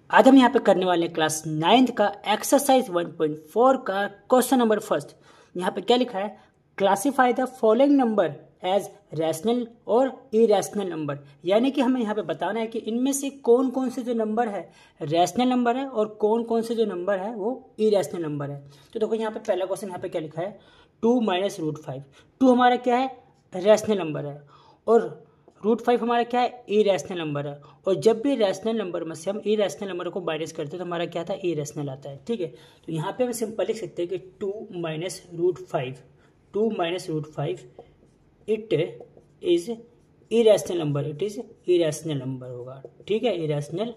आज हम यहाँ पे करने वाले हैं क्लास 9th का एक्सरसाइज 1.4 का क्वेश्चन नंबर फर्स्ट। यहाँ पे क्या लिखा है, classify the following number as rational और इरेशनल नंबर। यानी कि हमें यहाँ पे बताना है कि इनमें से कौन कौन से जो नंबर है रैशनल नंबर है और कौन कौन से जो नंबर है वो इरेशनल नंबर है। तो देखो यहाँ पे पहला क्वेश्चन यहाँ पे क्या लिखा है, 2 - √5। 2 हमारा क्या है, रैशनल नंबर है और √5 हमारा क्या है, इरेशनल नंबर है। और जब भी रैशनल नंबर में से हम इरेशनल नंबर को माइनस करते हैं तो हमारा क्या आता है, इरेशनल आता है। ठीक है, तो यहाँ पे हम सिंपल लिख सकते हैं कि 2 - √5, 2 - √5 it is irrational number, it is irrational number होगा। ठीक है, इरेशनल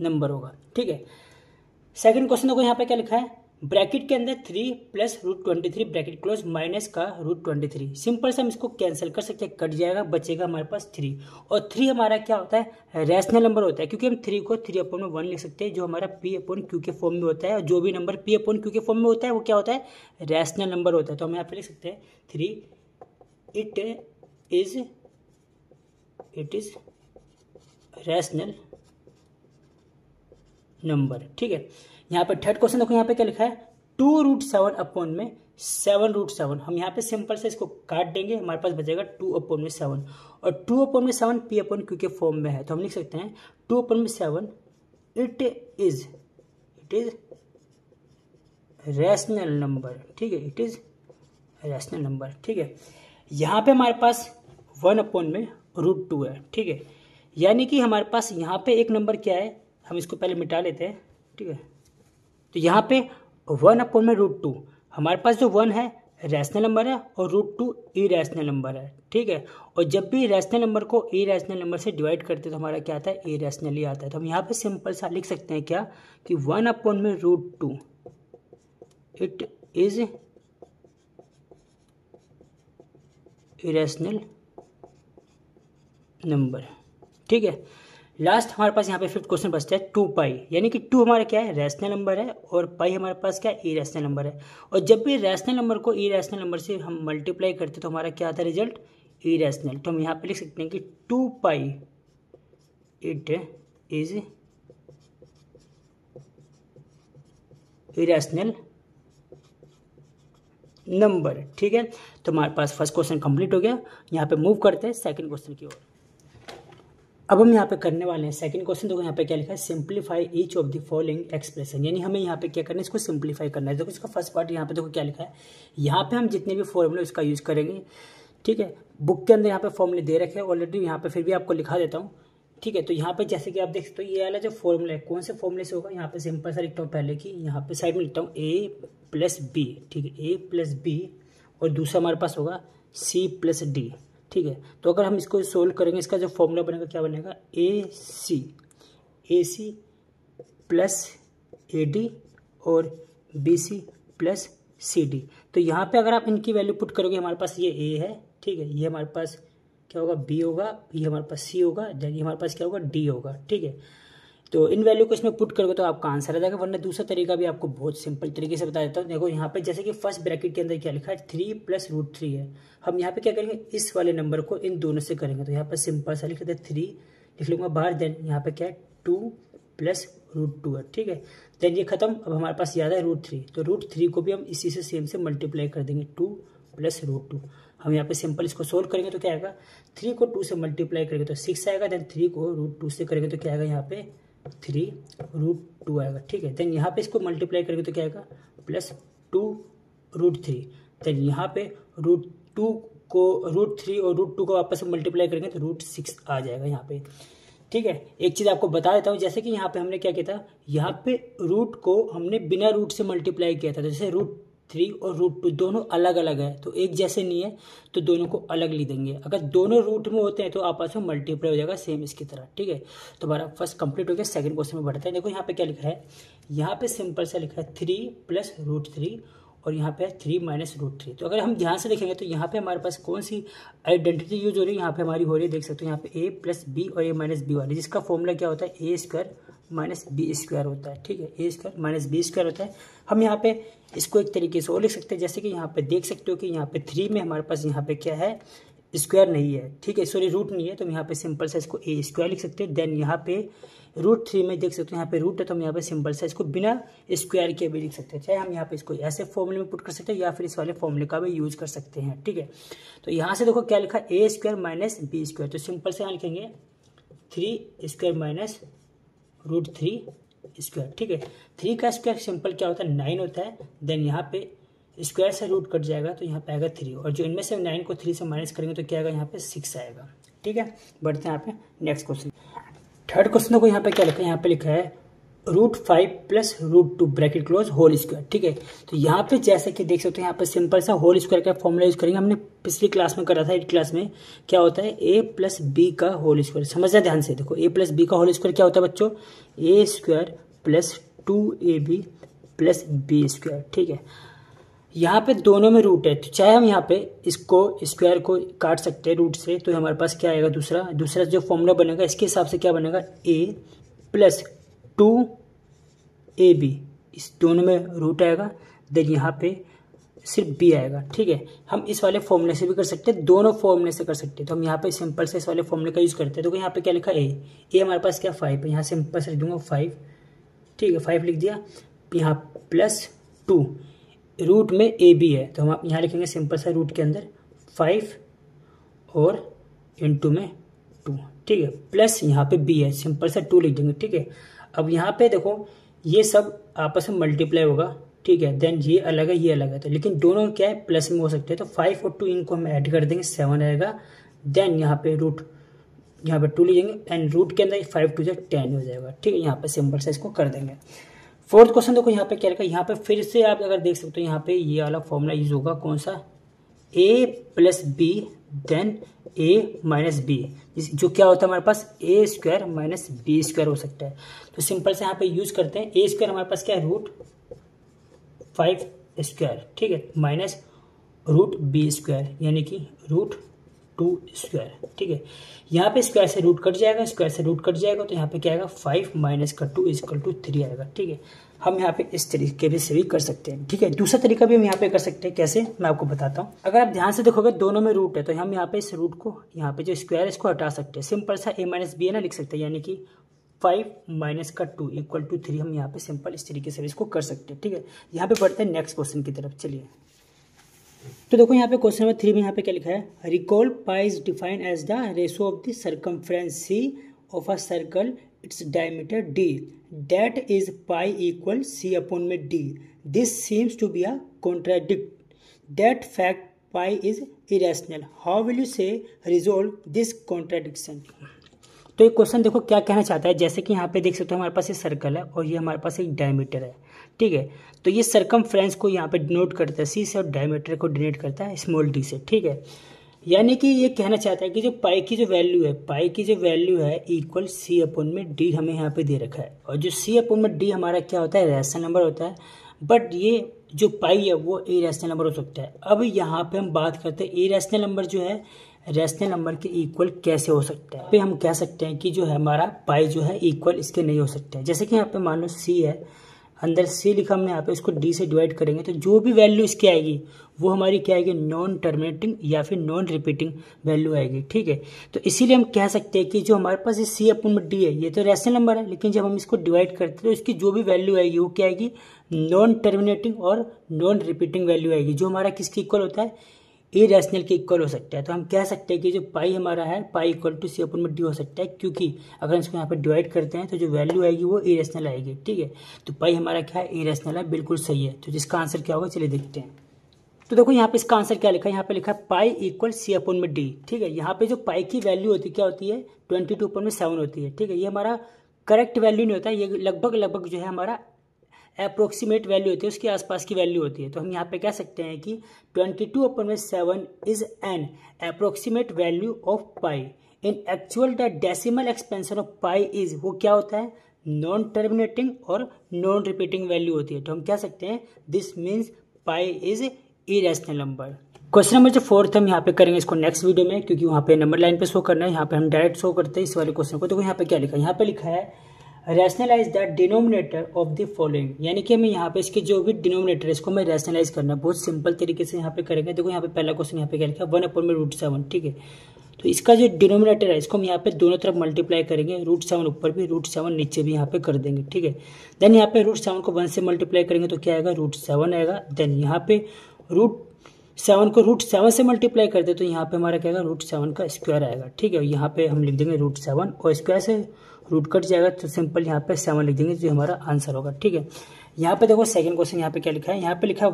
नंबर होगा। ठीक है, सेकंड क्वेश्चन देखो यहाँ पे क्या लिखा है, ब्रैकेट के अंदर 3 + √23 ब्रैकेट क्लोज माइनस का √23। सिंपल से हम इसको कैंसिल कर सकते हैं, कट जाएगा, बचेगा हमारे पास 3। और 3 हमारा क्या होता है, रैशनल नंबर होता है, क्योंकि हम 3 को 3/1 लिख सकते हैं जो हमारा P/Q के फॉर्म में होता है। और जो भी नंबर P/Q के फॉर्म में होता है वो क्या होता है, रैशनल नंबर होता है। तो हम यहाँ पे लिख सकते हैं 3 इट इज रैशनल नंबर। ठीक है, यहाँ पे थर्ड क्वेश्चन देखो यहाँ पे क्या लिखा है, 2√7 7 हम यहाँ पे सिंपल से इसको काट देंगे, हमारे पास बचेगा 2/7। और 2/7 P/Q के फॉर्म में है तो हम लिख सकते हैं 2/7 इट इज रैशनल नंबर। ठीक है, इट इज रैशनल नंबर। ठीक है, यहाँ पे हमारे पास 1/√2 है। ठीक है, यानी कि हमारे पास यहाँ पे एक नंबर क्या है, हम इसको पहले मिटा लेते हैं। ठीक है, तो यहाँ पे 1/√2 हमारे पास जो 1 है रैशनल नंबर है और √2 इरेशनल नंबर है। ठीक है, और जब भी रैशनल नंबर को इरेशनल नंबर से डिवाइड करते हैं तो हमारा क्या आता है, इरेशनल ही आता है। तो हम यहाँ पे सिंपल सा लिख सकते हैं क्या, कि 1/√2 इट इज इरेशनल नंबर। ठीक है, लास्ट हमारे पास यहाँ पे फिफ्थ क्वेश्चन बचता है 2π, यानी कि 2 हमारा क्या है, रैशनल नंबर है और पाई हमारे पास क्या है, इरेशनल नंबर है। और जब भी रैशनल नंबर को इरेशनल नंबर से हम मल्टीप्लाई करते हैं तो हमारा क्या आता है, रिजल्ट इरेशनल। तो हम यहाँ पे लिख सकते हैं कि 2π इट इज इरेशनल नंबर। ठीक है, तो हमारे पास फर्स्ट क्वेश्चन कंप्लीट हो गया। यहाँ पे मूव करते हैं सेकंड क्वेश्चन की ओर। अब हम यहाँ पे करने वाले हैं सेकंड क्वेश्चन। देखो यहाँ पे क्या लिखा है, simplify each of the following expression. यानी हमें यहाँ पे क्या करना है, इसको सिंप्लीफाई करना है। देखो इसका फर्स्ट पार्ट यहाँ पे देखो क्या लिखा है, यहाँ पे हम जितने भी फॉर्मूले उसका यूज़ करेंगे। ठीक है, बुक के अंदर यहाँ पे फॉर्मूले दे रखे हैं ऑलरेडी, यहाँ पे फिर भी आपको लिखा देता हूँ। ठीक है, तो यहाँ पे जैसे कि आप देख सकते हो ये वाला जो फॉर्मूला है कौन से फॉर्मूले से होगा, यहाँ पे सिंपल सा लिखता हूँ पहले कि यहाँ पे साइड में लिखता हूँ A+B। ठीक है, A+B और दूसरा हमारे पास होगा C+D। ठीक है, तो अगर हम इसको सोल्व करेंगे, इसका जो फॉर्मूला बनेगा क्या बनेगा, AC + AD और BC + CD। तो यहाँ पे अगर आप इनकी वैल्यू पुट करोगे, हमारे पास ये A है। ठीक है, ये हमारे पास क्या होगा, B होगा, ये हमारे पास C होगा, ये हमारे पास क्या होगा, D होगा। ठीक है, तो इन वैल्यू को इसमें पुट करोगे तो आपका आंसर आ जाएगा। वरना दूसरा तरीका भी आपको बहुत सिंपल तरीके से बता देता हूँ। देखो यहाँ पे जैसे कि फर्स्ट ब्रैकेट के अंदर क्या लिखा है, 3 + √3 है। हम यहाँ पे क्या करेंगे, इस वाले नंबर को इन दोनों से करेंगे। तो यहाँ पर सिंपल सा लिख देते हैं 3 लिख लूँगा बाहर, देन यहाँ पे क्या है 2 + √2 है। ठीक है, देन ये खत्म। अब हमारे पास याद है √3, तो √3 को भी हम इसी से सेम से मल्टीप्लाई कर देंगे, 2 + √2। हम यहाँ पे सिंपल इसको सोल्व करेंगे तो क्या आएगा, 3 को 2 से मल्टीप्लाई करेंगे तो 6 आएगा, देन 3 को √2 से करेंगे तो क्या आएगा, यहाँ पे 3√2 आएगा। ठीक है, देन यहाँ पे इसको मल्टीप्लाई करेंगे तो क्या आएगा, +2√3। देन यहाँ पे √2 को √3 और √2 को वापस मल्टीप्लाई करेंगे तो √6 आ जाएगा यहाँ पे। ठीक है, एक चीज़ आपको बता देता हूँ, जैसे कि यहाँ पे हमने क्या किया था, यहाँ पे रूट को हमने बिना रूट से मल्टीप्लाई किया था। जैसे √3 और √2 दोनों अलग अलग है तो एक जैसे नहीं है, तो दोनों को अलग लिख देंगे। अगर दोनों रूट में होते हैं तो आपस में मल्टीप्लाई हो जाएगा सेम इसकी तरह। ठीक है, तो हमारा फर्स्ट कंप्लीट हो गया। सेकंड क्वेश्चन में बढ़ते हैं। देखो यहाँ पे क्या लिखा है, यहाँ पे सिंपल सा लिखा है 3 + √3 और यहाँ पे 3 - √3। तो अगर हम ध्यान से देखेंगे तो यहाँ पे हमारे पास कौन सी आइडेंटिटी यूज हो रही है, यहाँ पे हमारी हो रही है, देख सकते हो यहाँ पे A+B और A-B वाली, जिसका फॉर्मूला क्या होता है, A² - B² होता है। ठीक है, A² - B² होता है। हम यहाँ पे इसको एक तरीके से और लिख सकते हैं, जैसे कि यहाँ पे देख सकते हो कि यहाँ पे 3 में हमारे पास यहाँ पे क्या है, स्क्वायर नहीं है, ठीक है, सॉरी रूट नहीं है, तो हम यहाँ पे सिंपल सा इसको ए स्क्वायर लिख सकते हैं। देन यहाँ पे √3 में देख सकते हो यहाँ पे रूट है, तो हम यहाँ पे सिंपल सा इसको बिना स्क्वायर के भी लिख सकते हैं। चाहे हम यहाँ पे इसको ऐसे फॉर्मूले में पुट कर सकते हैं या फिर इस वाले फॉर्मूले का भी यूज कर सकते हैं, ठीक है। तो यहाँ से देखो क्या लिखा, a² माइनस b², तो सिंपल से यहाँ लिखेंगे 3² माइनस √3², ठीक है। 3 का स्क्वायर सिंपल क्या होता है 9 होता है। देन यहाँ पे स्क्वायर से रूट कट जाएगा तो यहाँ पे आएगा 3, और जो इनमें से 9 को 3 से माइनस करेंगे तो क्या आएगा यहाँ पे 6 आएगा, ठीक है। बढ़ते हैं यहाँ पे नेक्स्ट क्वेश्चन। थर्ड क्वेश्चन को यहाँ पे क्या लिखा है, यहाँ पे लिखा है √5 plus √2 bracket close whole square, ठीक है। तो यहाँ पे जैसे कि देख सकते हो यहाँ पे सिंपल सा होल स्क्वायर का फॉर्मूला यूज करेंगे। हमने पिछली क्लास में करा था, 8 क्लास में। क्या होता है a प्लस बी का होल स्क्वायर, समझना ध्यान से। देखो a प्लस बी का होल स्क्वायर क्या होता है बच्चों, a² plus 2ab plus b², ठीक है। यहाँ पे दोनों में रूट है, तो चाहे हम यहाँ पे इसको स्क्वायर को काट सकते हैं रूट से, तो हमारे पास क्या आएगा, दूसरा जो फॉर्मूला बनेगा इसके हिसाब से क्या बनेगा, a प्लस 2ab, इस दोनों में रूट आएगा। देन यहाँ पे सिर्फ b आएगा, ठीक है। हम इस वाले फॉर्मूले से भी कर सकते हैं, दोनों फॉर्मूले से कर सकते हैं। तो हम यहाँ पे सिंपल से इस वाले फॉर्मूले का यूज करते हैं। तो यहाँ पे क्या लिखा a हमारे पास क्या 5 है, यहाँ सिंपल से लिख दूंगा 5, ठीक है, 5 लिख दिया। यहाँ प्लस 2, रूट में ए बी है, तो हम यहाँ लिखेंगे सिंपल सा रूट के अंदर 5 और इनटू में 2, ठीक है, प्लस यहाँ पे बी है, सिंपल सा 2 लिख देंगे, ठीक है। अब यहाँ पे देखो ये सब आपस में मल्टीप्लाई होगा, ठीक है। देन ये अलग है, ये अलग है, तो लेकिन दोनों क्या है प्लस में हो सकते हैं। तो 5 और 2 इनको हम ऐड कर देंगे, 7 आएगा। देन यहाँ पे रूट, यहाँ पे 2 लीजिएंगे एंड रूट के अंदर 5 2 10 हो जाएगा, ठीक है। यहाँ पे सिंपल सा इसको कर देंगे। फोर्थ क्वेश्चन देखो यहाँ पे क्या लिखा है, यहाँ पे फिर से आप अगर देख सकते हो यहाँ पे ये वाला फॉर्मूला यूज होगा, कौन सा, a plus B then a minus B, जो क्या होता है हमारे पास a² माइनस b² हो सकता है। तो सिंपल से यहाँ पे यूज करते हैं, a² हमारे पास क्या है √5², ठीक है, माइनस √b², यानी कि √2², ठीक है। यहाँ पे स्क्वायर से रूट कट जाएगा, स्क्वायर से रूट कट जाएगा, तो यहाँ पे क्या आएगा 5 माइनस का 2 = 3 आएगा, ठीक है। हम यहाँ पे इस तरीके से भी कर सकते हैं, ठीक है। दूसरा तरीका भी हम यहाँ पे कर सकते हैं, कैसे मैं आपको बताता हूँ। अगर आप ध्यान से देखोगे दोनों में रूट है, तो हम यहाँ पे इस रूट को, यहाँ पे जो स्क्वायर है इसको हटा सकते हैं। सिंपल सा a माइनस बी है ना लिख सकते हैं, यानी कि 5 माइनस का 2 = 3। हम यहाँ पे सिंपल इस तरीके से इसको कर सकते हैं, ठीक है। यहाँ पे बढ़ते हैं नेक्स्ट क्वेश्चन की तरफ, चलिए। तो देखो यहाँ पे क्वेश्चन नंबर 3 में यहाँ पे क्या लिखा है, recall pi is defined as the ratio of the circumference C of a circle its diameter d, that is pi equal c upon में d। This seems to be a contradict that fact pi is irrational, how will you say resolve this contradiction. तो ये question देखो क्या कहना चाहता है, जैसे कि यहाँ पे देख सकते हो हमारे पास ये सर्कल है और ये हमारे पास एक डायमीटर है, ठीक है। तो ये सर्कमफ्रेंस को यहाँ पे डिनोट करता है सी से, और डायमीटर को डिनोट करता है स्मॉल डी से, ठीक है। यानी कि ये कहना चाहता है कि जो पाई की जो वैल्यू है, पाई की जो वैल्यू है इक्वल c अपॉन में d हमें यहाँ पे दे रखा है, और जो c अपॉन में d हमारा क्या होता है, रैशनल नंबर होता है। बट ये जो पाई है वो इरेशनल नंबर हो सकता है। अब यहाँ पे हम बात करते हैं इरेशनल नंबर जो है रैशनल नंबर के इक्वल कैसे हो सकता है। पे हम कह सकते हैं कि जो है हमारा पाई जो है इक्वल इसके नहीं हो सकता है। जैसे कि यहाँ पे मान लो c है, अंदर c लिखा हमने, यहाँ पे इसको d से डिवाइड करेंगे तो जो भी वैल्यू इसकी आएगी वो हमारी क्या आएगी, नॉन टर्मिनेटिंग या फिर नॉन रिपीटिंग वैल्यू आएगी, ठीक है। तो इसीलिए हम कह सकते हैं कि जो हमारे पास ये c अपॉन में d है ये तो रैशनल नंबर है, लेकिन जब हम इसको डिवाइड करते हैं तो इसकी जो भी वैल्यू आएगी वो क्या आएगी, नॉन टर्मिनेटिंग और नॉन रिपीटिंग वैल्यू आएगी, जो हमारा किसके इक्वल होता है, इरेशनल के इक्वल हो सकता है। तो हम कह सकते हैं कि जो पाई हमारा है pi equal to c upon में d हो सकता है, क्योंकि अगर इसको यहाँ पे डिवाइड करते हैं तो जो वैल्यू आएगी वो इरेशनल आएगी, ठीक है। तो पाई हमारा क्या है, इरेशनल है, बिल्कुल सही है। तो जिसका आंसर क्या होगा चलिए देखते हैं। तो देखो यहाँ पे इसका आंसर क्या लिखा है, यहाँ पे लिखा है पाई इक्वल c अपॉन में d, ठीक है। यहाँ पे जो पाई की वैल्यू होती है क्या होती है, 22/7 होती है, ठीक है। ये हमारा करेक्ट वैल्यू नहीं होता, ये लगभग जो है हमारा अप्रोक्सीमेट वैल्यू होती है, उसके आसपास की वैल्यू होती है। तो हम यहाँ पे कह सकते हैं कि 22/7 is an approximate value of pi. In actual the decimal expansion of pi is, वो क्या होता है, नॉन टर्मिनेटिंग और नॉन रिपीटिंग वैल्यू होती है। तो हम कह सकते हैं this means pi is irrational number. Question number जो 4 हम यहाँ पे करेंगे इसको नेक्स्ट वीडियो में, क्योंकि वहाँ पे नंबर लाइन पे शो करना है, यहाँ पे हम डायरेक्ट शो करते हैं इस वाले क्वेश्चन को। देखो यहाँ पे क्या लिखा है, यहाँ पे लिखा है rationalise the denominator of the following, यानी कि हमें यहाँ पे इसके जो भी डिनोमिनेटर है इसको हमें रैशनलाइज करना है। बहुत सिंपल तरीके से यहाँ पे करेंगे। देखो यहाँ पे पहला क्वेश्चन यहाँ पे क्या लिखा है 1/√7, ठीक है। तो इसका जो डिनोमिनेटर है इसको हम यहाँ पे दोनों तरफ मल्टीप्लाई करेंगे, √7 ऊपर भी √7 नीचे भी यहाँ पे कर देंगे, ठीक है। देन यहाँ पे √7 को 1 से मल्टीप्लाई करेंगे तो क्या आएगा √7 आएगा। देन यहाँ पे √7 को √7 से मल्टीप्लाई करते तो यहाँ पे हमारा क्या आएगा √7 का स्क्वायर आएगा, ठीक है। यहाँ पे हम लिख देंगे √7 और स्क्वायर से रूट कट जाएगा तो सिंपल यहाँ पे 7 लिख देंगे जो हमारा आंसर होगा, ठीक है। यहाँ पे देखो सेकंड क्वेश्चन यहाँ पे क्या लिखा है, यहाँ पे लिखा है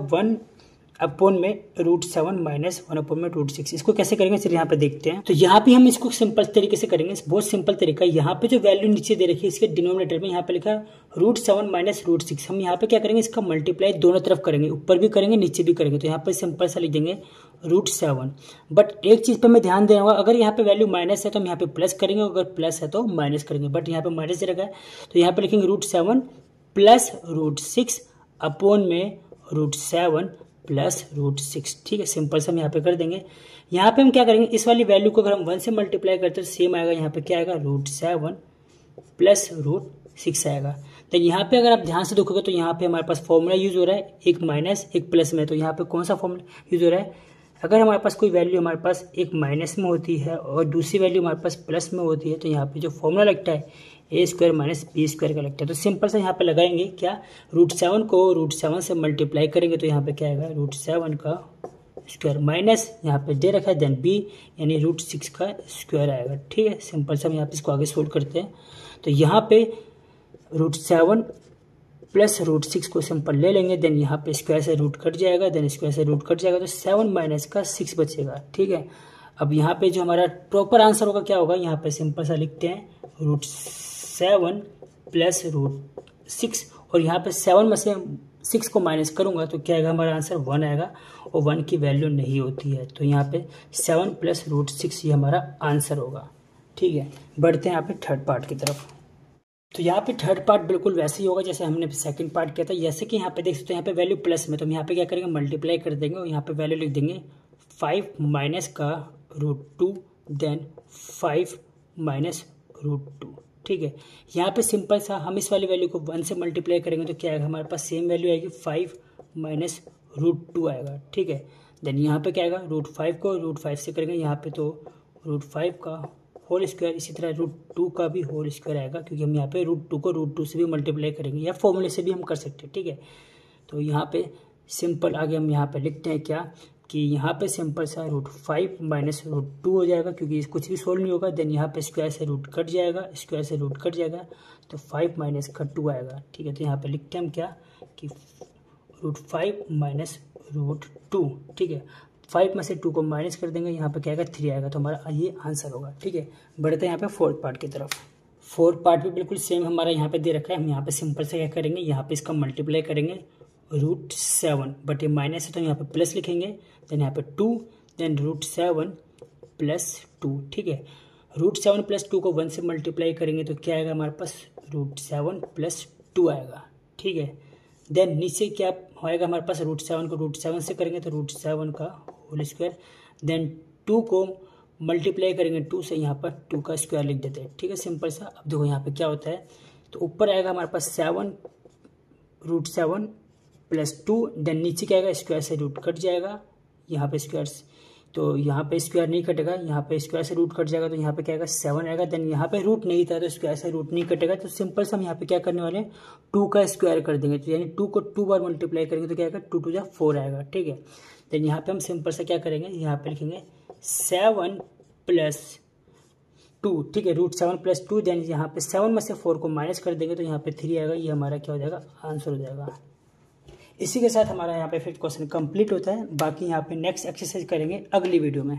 1/√7 माइनस 1/√6। इसको कैसे करेंगे चलिए यहाँ पे देखते हैं। तो यहाँ पे हम इसको सिंपल तरीके से करेंगे, बहुत सिंपल तरीका है। यहाँ पे जो वैल्यू नीचे दे रखी है इसके डिनोमिनेटर में यहाँ पे लिखा है √7 माइनस √6। हम यहाँ पे क्या करेंगे इसका मल्टीप्लाई दोनों तरफ करेंगे, ऊपर भी करेंगे नीचे भी करेंगे। तो यहाँ पे सिंपल सा लिख देंगे √7। बट एक चीज पे हमें ध्यान देना होगा, अगर यहाँ पे वैल्यू माइनस है तो हम यहाँ पे प्लस करेंगे, अगर प्लस है तो माइनस करेंगे। बट यहाँ पे माइनस दे रखा है तो यहाँ पे लिखेंगे √7 प्लस √6 अपॉन में √7 प्लस √6, ठीक है। सिंपल से हम यहाँ पे कर देंगे। यहाँ पे हम क्या करेंगे इस वाली वैल्यू को अगर हम 1 से मल्टीप्लाई करते हैं तो सेम आएगा, यहाँ पे क्या आएगा √7 प्लस √6 आएगा। तो यहाँ पे अगर आप ध्यान से देखोगे तो यहाँ पे हमारे पास फॉर्मूला यूज हो रहा है, एक माइनस एक प्लस में। तो यहाँ पे कौन सा फॉर्मूला यूज हो रहा है, अगर हमारे पास कोई वैल्यू हमारे पास एक माइनस में होती है और दूसरी वैल्यू हमारे पास प्लस में होती है तो यहाँ पे जो फॉर्मूला लगता है a² माइनस b² का लगता है। तो सिंपल से यहाँ पे लगाएंगे क्या, √7 को √7 से मल्टीप्लाई करेंगे तो यहाँ पे क्या आएगा √7 का स्क्वायर माइनस यहाँ पे दे रखा है देन b यानी √6 का स्क्वायर आएगा, ठीक है। सिंपल से हम यहाँ पे इसको आगे सोल्व करते हैं। तो यहाँ पे √7 प्लस √6 को सिंपल ले लेंगे, देन यहाँ पे स्क्वायर से रूट कट जाएगा, देन स्क्वायर से रूट कट जाएगा तो 7 माइनस का 6 बचेगा, ठीक है। अब यहाँ पे जो हमारा प्रॉपर आंसर होगा क्या होगा, यहाँ पे सिंपल सा लिखते हैं √7 प्लस √6 और यहाँ पे 7 में से 6 को माइनस करूंगा तो क्या आएगा हमारा आंसर 1 आएगा और 1 की वैल्यू नहीं होती है। तो यहाँ पे 7 प्लस √6 ये हमारा आंसर होगा, ठीक है। बढ़ते हैं यहाँ पे थर्ड पार्ट की तरफ। तो यहाँ पे थर्ड पार्ट बिल्कुल वैसे ही होगा जैसे हमने सेकंड पार्ट किया था। जैसे कि यहाँ पे देख सकते हैं यहाँ पे वैल्यू प्लस में, तो हम यहाँ पे क्या करेंगे मल्टीप्लाई कर देंगे और यहाँ पे वैल्यू लिख देंगे 5 माइनस का √2 देन 5 माइनस √2, ठीक है। यहाँ पे सिंपल सा हम इस वाली वैल्यू को 1 से मल्टीप्लाई करेंगे तो क्या आएगा हमारे पास सेम वैल्यू आएगी 5 माइनस √2 आएगा, ठीक है। देन यहाँ पे क्या आएगा √5 को √5 से करेंगे यहाँ पे तो √5 का होल स्क्वायर, इसी तरह √2 का भी होल स्क्वायर आएगा क्योंकि हम यहाँ पे √2 को √2 से भी मल्टीप्लाई करेंगे या फॉर्मूले से भी हम कर सकते हैं, ठीक है। तो यहाँ पे सिंपल आगे हम यहाँ पे लिखते हैं क्या कि यहाँ पे सिंपल सा √5 माइनस √2 हो जाएगा क्योंकि कुछ भी सोल्व नहीं होगा। देन यहाँ पे स्क्वायर से रूट कट जाएगा, स्क्वायर से रूट कट जाएगा तो 5 माइनस का 2 आएगा, ठीक है। तो यहाँ पे लिखते हैं हम क्या कि √5 माइनस √2, ठीक है। 5 में से 2 को माइनस कर देंगे, यहाँ पे क्या आएगा 3 आएगा, तो हमारा ये आंसर होगा, ठीक है। बढ़ते हैं यहाँ पे फोर्थ पार्ट की तरफ। फोर्थ पार्ट भी बिल्कुल सेम हमारा यहाँ पे दे रखा है। हम यहाँ पे सिंपल से क्या करेंगे, यहाँ पे इसका मल्टीप्लाई करेंगे √7, बट ये माइनस है तो यहाँ पे प्लस लिखेंगे, देन यहाँ पे 2 देन √7 प्लस 2, ठीक है। √7 प्लस 2 को 1 से मल्टीप्लाई करेंगे तो क्या आएगा हमारे पास √7 प्लस 2 आएगा, ठीक है। देन नीचे क्या होएगा हमारे पास √7 को √7 से करेंगे तो √7 का होल स्क्वायर, देन 2 को मल्टीप्लाई करेंगे 2 से, यहाँ पर 2 का स्क्वायर लिख देते हैं, ठीक है। सिंपल सा। अब देखो यहाँ पे क्या होता है, तो ऊपर आएगा हमारे पास 7 √7 प्लस 2, देन नीचे क्या आएगा स्क्वायर से रूट कट जाएगा, यहाँ पे स्क्वायर, तो यहाँ पे स्क्वायर नहीं कटेगा, यहाँ पे स्क्वायर से रूट कट जाएगा तो यहाँ पे क्या आएगा 7 आएगा। देन यहाँ पे रूट नहीं था तो स्क्वायर से रूट नहीं कटेगा, तो सिंपल से हम यहाँ पे क्या करने वाले हैं 2 का स्क्वायर कर देंगे, तो यानी 2 को 2 बार मल्टीप्लाई करेंगे तो क्या आएगा 2 2 4 आएगा, ठीक है। देन यहाँ पे हम सिंपल से क्या करेंगे, यहाँ पे लिखेंगे 7 प्लस 2, ठीक है, √7 प्लस 2, देन यहाँ पे 7 में से 4 को माइनस कर देंगे तो यहाँ पे 3 आएगा, ये हमारा क्या हो जाएगा आंसर हो जाएगा। इसी के साथ हमारा यहाँ पे फिफ्थ क्वेश्चन कंप्लीट होता है। बाकी यहाँ पे नेक्स्ट एक्सरसाइज करेंगे अगली वीडियो में।